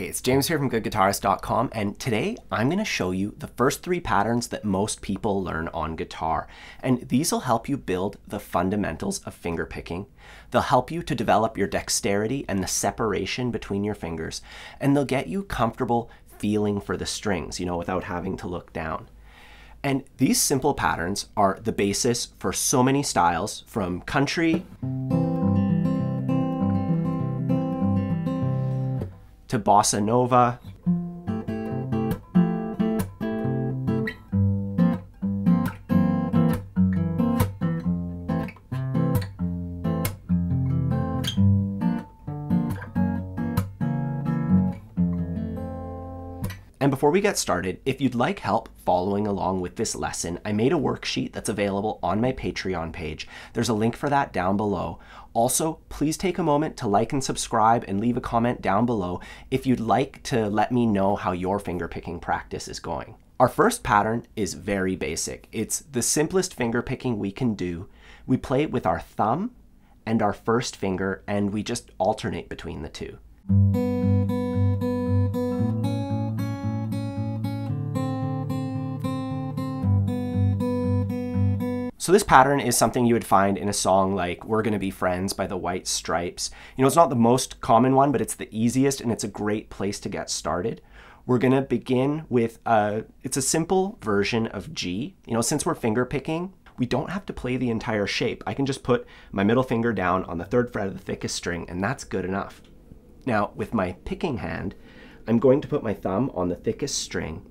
Hey, it's James here from goodguitarist.com, and today I'm going to show you the first 3 patterns that most people learn on guitar. And these will help you build the fundamentals of fingerpicking. They'll help you to develop your dexterity and the separation between your fingers, and they'll get you comfortable feeling for the strings, without having to look down. And these simple patterns are the basis for so many styles, from country to bossa nova, and before we get started, if you'd like help following along with this lesson, I made a worksheet that's available on my Patreon page. There's a link for that down below. Also, please take a moment to like and subscribe and leave a comment down below if you'd like to let me know how your fingerpicking practice is going. Our first pattern is very basic. It's the simplest fingerpicking we can do. We play with our thumb and our first finger, and we just alternate between the two. So this pattern is something you would find in a song like We're Gonna Be Friends by the White Stripes. It's not the most common one, but it's the easiest, and it's a great place to get started. We're gonna begin with, it's a simple version of G. Since we're finger picking, we don't have to play the entire shape. I can just put my middle finger down on the 3rd fret of the thickest string, and that's good enough. Now, with my picking hand, I'm going to put my thumb on the thickest string,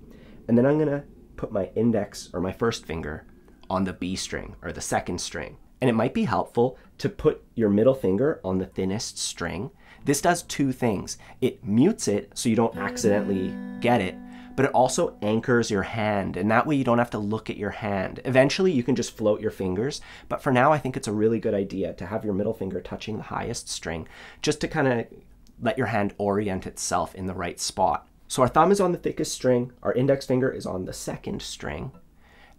and then I'm gonna put my index, or my first finger, on the B string, or the 2nd string. And it might be helpful to put your middle finger on the thinnest string. This does 2 things. It mutes it so you don't accidentally get it, but it also anchors your hand, and that way you don't have to look at your hand. Eventually you can just float your fingers, but for now I think it's a really good idea to have your middle finger touching the highest string, just to kind of let your hand orient itself in the right spot. So our thumb is on the thickest string, our index finger is on the 2nd string,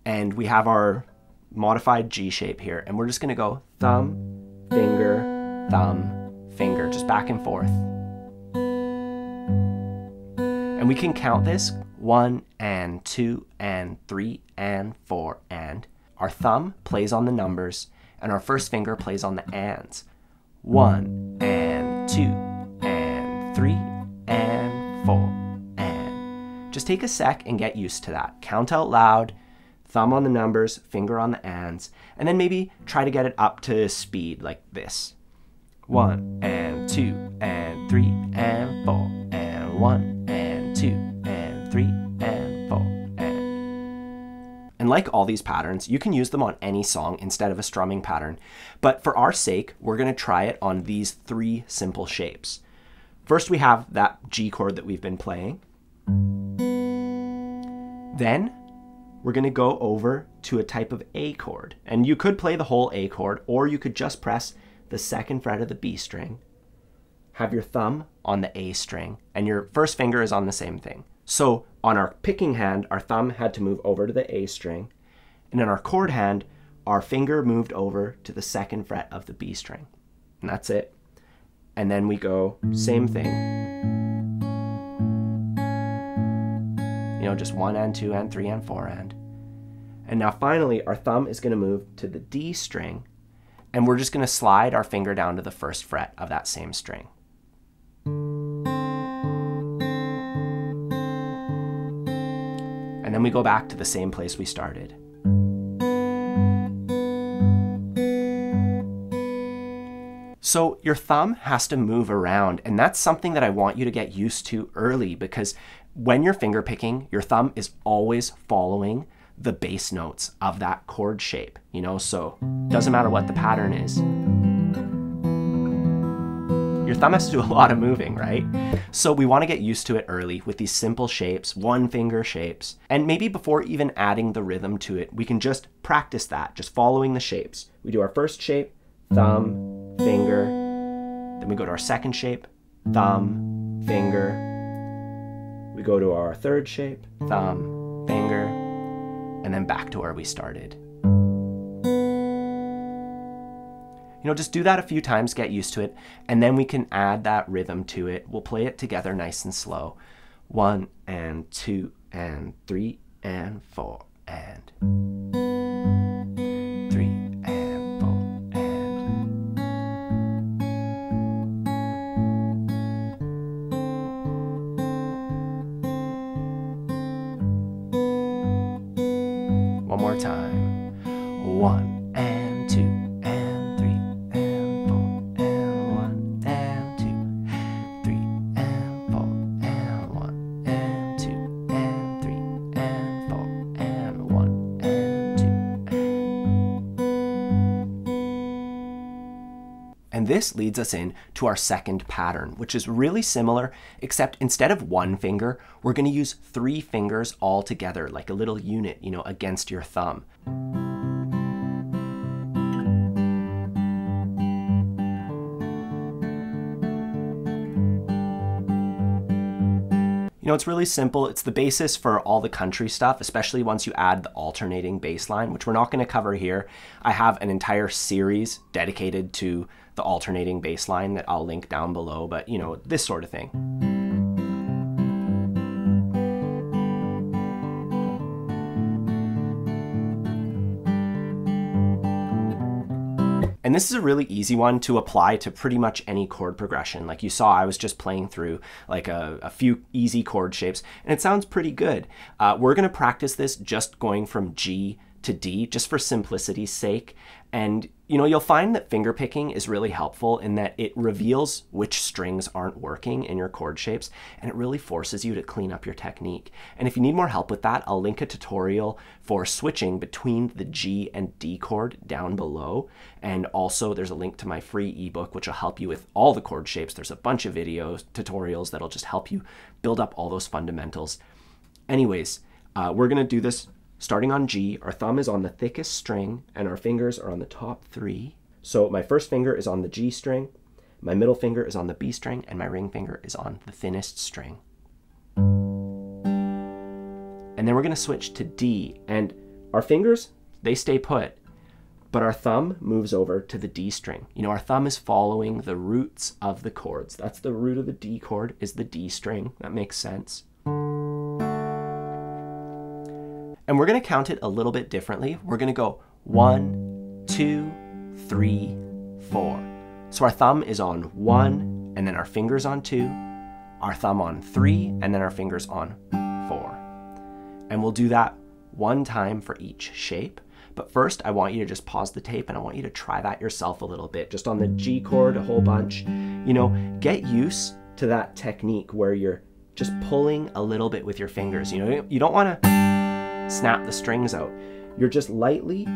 and we have our modified G shape here, and we're just gonna go thumb, finger, just back and forth. And we can count this 1 and 2 and 3 and 4 and. Our thumb plays on the numbers, and our first finger plays on the ands. 1 and 2 and 3 and 4 and. Just take a sec and get used to that. Count out loud. Thumb on the numbers, finger on the ands, and then maybe try to get it up to speed like this. 1 and 2 and 3 and 4 and 1 and 2 and 3 and 4 and. And like all these patterns, you can use them on any song instead of a strumming pattern, but for our sake, we're going to try it on these 3 simple shapes. First, we have that G chord that we've been playing. Then we're going to go over to a type of A chord. And you could play the whole A chord, or you could just press the 2nd fret of the B string, have your thumb on the A string, and your first finger is on the same thing. So on our picking hand, our thumb had to move over to the A string, and in our chord hand, our finger moved over to the 2nd fret of the B string. And that's it. And then we go same thing. Just 1 and 2 and 3 and 4 and. And now finally, our thumb is going to move to the D string, and we're just going to slide our finger down to the 1st fret of that same string. And then we go back to the same place we started. So your thumb has to move around, and that's something that I want you to get used to early, because when you're finger picking, your thumb is always following the bass notes of that chord shape, so doesn't matter what the pattern is. Your thumb has to do a lot of moving, right? So we want to get used to it early with these simple shapes, 1 finger shapes. And maybe before even adding the rhythm to it, we can just practice that, just following the shapes. We do our first shape, thumb, finger, then we go to our 2nd shape, thumb, finger. We go to our 3rd shape, thumb, finger, and then back to where we started. You know, just do that a few times, get used to it, and then we can add that rhythm to it. We'll play it together nice and slow. 1 and 2 and 3 and 4 and 3 and 4 and. One more time. 1 and 2 and 3 and 4 and 1 and 2, 3 and 4 and 1 and 2 and 3 and 4 and 1 and 2. And this leads us in to our second pattern, which is really similar, except instead of one finger, we're going to use 3 fingers all together, like a little unit, you know, against your thumb. You know, it's really simple. It's the basis for all the country stuff, especially once you add the alternating bass line, which we're not going to cover here. I have an entire series dedicated to the alternating bass line that I'll link down below, but you know, this sort of thing. And this is a really easy one to apply to pretty much any chord progression. Like you saw, I was just playing through like a few easy chord shapes, and it sounds pretty good. We're going to practice this just going from G to D, just for simplicity's sake. And you know, you'll find that finger picking is really helpful in that it reveals which strings aren't working in your chord shapes, and it really forces you to clean up your technique. And if you need more help with that, I'll link a tutorial for switching between the G and D chord down below. And also there's a link to my free ebook, which will help you with all the chord shapes. There's a bunch of videos, tutorials that'll just help you build up all those fundamentals. Anyways, we're gonna do this starting on G. Our thumb is on the thickest string and our fingers are on the top 3. So my first finger is on the G string, my middle finger is on the B string, and my ring finger is on the thinnest string. And then we're going to switch to D, and our fingers, they stay put, but our thumb moves over to the D string. You know, our thumb is following the roots of the chords. That's the root of the D chord, is the D string. That makes sense. And we're going to count it a little bit differently. We're going to go 1, 2, 3, 4. So our thumb is on 1, and then our fingers on 2, our thumb on 3, and then our fingers on 4. And we'll do that one time for each shape. But first, I want you to just pause the tape and I want you to try that yourself a little bit, just on the G chord, a whole bunch. You know, get used to that technique where you're just pulling a little bit with your fingers. You know, you don't want to snap the strings out. You're just lightly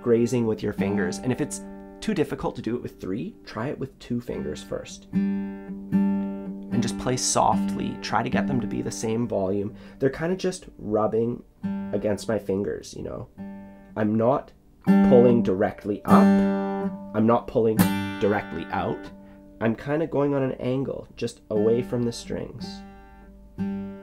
grazing with your fingers. And if it's too difficult to do it with 3, try it with 2 fingers first. And just play softly. Try to get them to be the same volume. They're kind of just rubbing against my fingers, you know. I'm not pulling directly up. I'm not pulling directly out. I'm kind of going on an angle, just away from the strings. And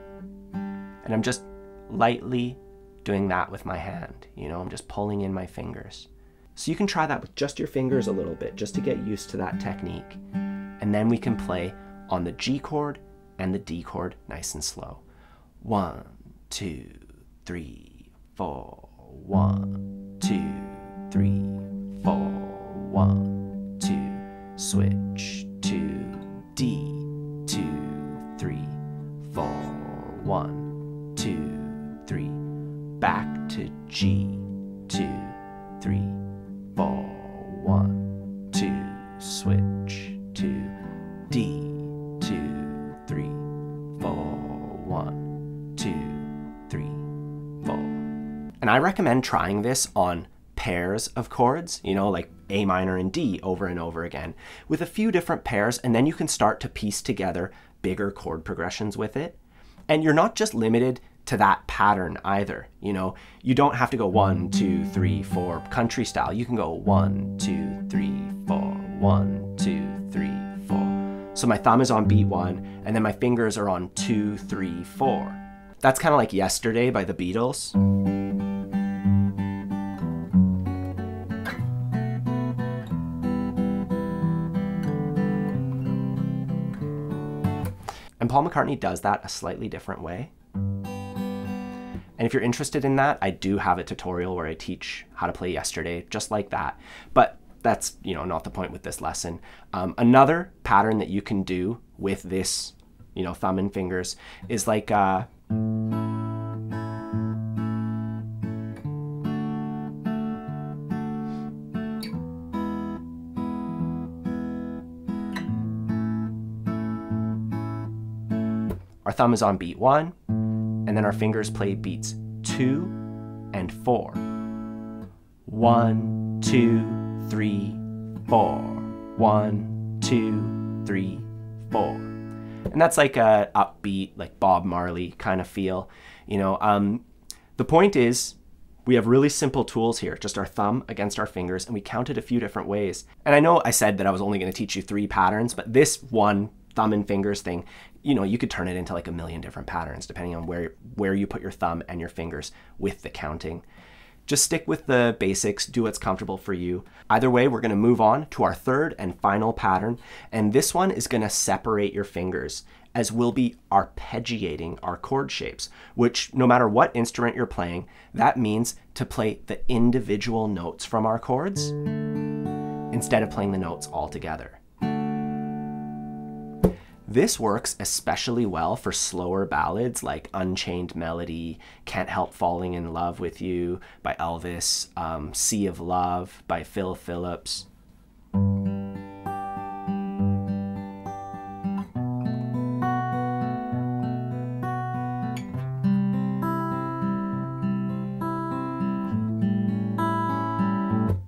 I'm just lightly doing that with my hand, you know, I'm just pulling in my fingers. So you can try that with just your fingers a little bit, just to get used to that technique. And then we can play on the G chord and the D chord nice and slow. 1, 2, 3, 4. 1, 2, 3, 4. 1, 2. Switch to D. 2, 3, 4. 1, 2, 3. Back to G. 2, 3, 4. 1, 2. Switch to D. 2, 3, 4. 1, 2, 3, 4. And I recommend trying this on pairs of chords, you know, like A minor and D over and over again, with a few different pairs, and then you can start to piece together bigger chord progressions with it. And you're not just limited to that pattern either. You know, you don't have to go 1, 2, 3, 4 country style. You can go 1, 2, 3, 4, 1, 2, 3, 4. So my thumb is on beat 1, and then my fingers are on 2, 3, 4. That's kind of like Yesterday by the Beatles. And Paul McCartney does that a slightly different way. And if you're interested in that, I do have a tutorial where I teach how to play Yesterday, just like that. But that's, you know, not the point with this lesson. Another pattern that you can do with this, you know, thumb and fingers is like our thumb is on beat 1, and then our fingers play beats 2 and 4. 1, 2, 3, 4. 1, 2, 3, 4. And that's like a upbeat, like Bob Marley kind of feel. You know, the point is we have really simple tools here, just our thumb against our fingers, and we count it a few different ways. And I know I said that I was only going to teach you 3 patterns, but this one thumb and fingers thing, you know, you could turn it into like a million different patterns depending on where you put your thumb and your fingers with the counting. Just stick with the basics, do what's comfortable for you. Either way, we're gonna move on to our third and final pattern, and this one is gonna separate your fingers as we'll be arpeggiating our chord shapes, which no matter what instrument you're playing, that means to play the individual notes from our chords instead of playing the notes all together. This works especially well for slower ballads like Unchained Melody, Can't Help Falling in Love with You by Elvis, Sea of Love by Phil Phillips.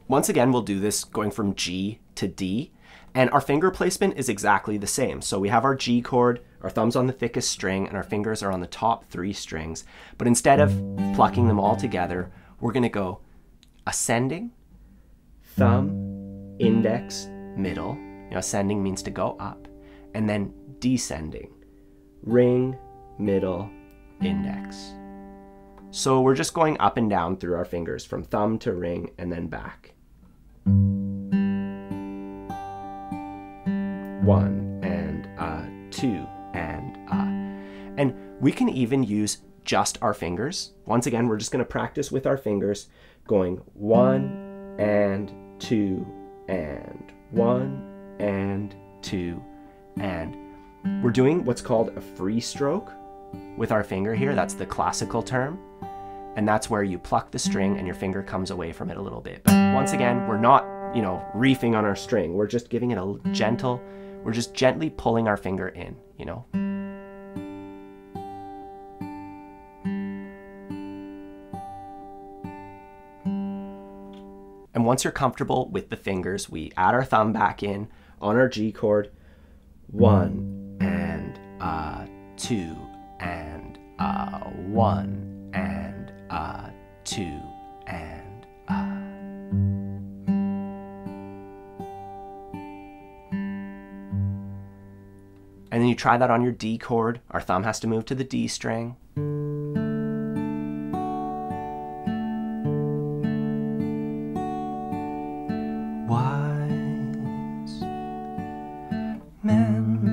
Once again, we'll do this going from G to D. And our finger placement is exactly the same. So we have our G chord, our thumb's on the thickest string, and our fingers are on the top 3 strings. But instead of plucking them all together, we're gonna go ascending, thumb, index, middle. You know, ascending means to go up. And then descending, ring, middle, index. So we're just going up and down through our fingers from thumb to ring and then back. 1 and 2 and and we can even use just our fingers. Once again, we're just going to practice with our fingers going 1 and 2 and 1 and 2 and we're doing what's called a free stroke with our finger here. That's the classical term, and that's where you pluck the string and your finger comes away from it a little bit. But once again, we're not, you know, reefing on our string. We're just giving it a gentle, we're just gently pulling our finger in, you know. And once you're comfortable with the fingers, we add our thumb back in on our G chord. 1 and 2 and 1 and 2 and And then you try that on your D chord. Our thumb has to move to the D string. Wise men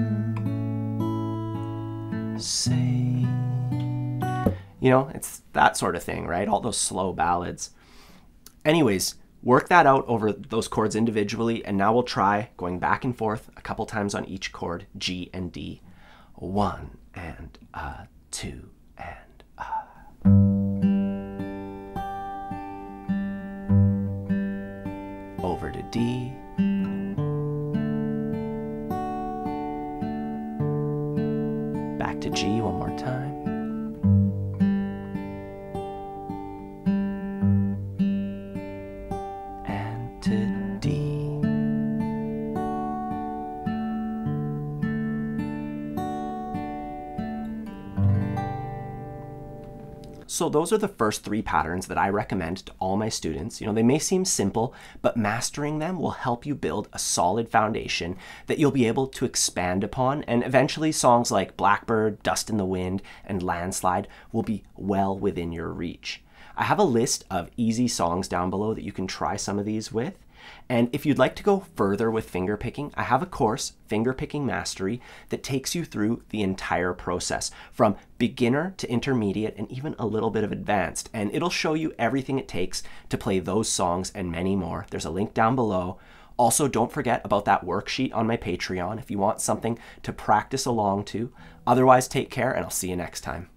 say, you know, it's that sort of thing, right? All those slow ballads. Anyways, work that out over those chords individually, and now we'll try going back and forth a couple times on each chord, G and D. 1 and 2 and over to D. Back to G one more time. So those are the first 3 patterns that I recommend to all my students. You know, they may seem simple, but mastering them will help you build a solid foundation that you'll be able to expand upon, and eventually songs like Blackbird, Dust in the Wind, and Landslide will be well within your reach. I have a list of easy songs down below that you can try some of these with. And if you'd like to go further with fingerpicking, I have a course, Fingerpicking Mastery, that takes you through the entire process from beginner to intermediate and even a little bit of advanced. And it'll show you everything it takes to play those songs and many more. There's a link down below. Also, don't forget about that worksheet on my Patreon if you want something to practice along to. Otherwise, take care and I'll see you next time.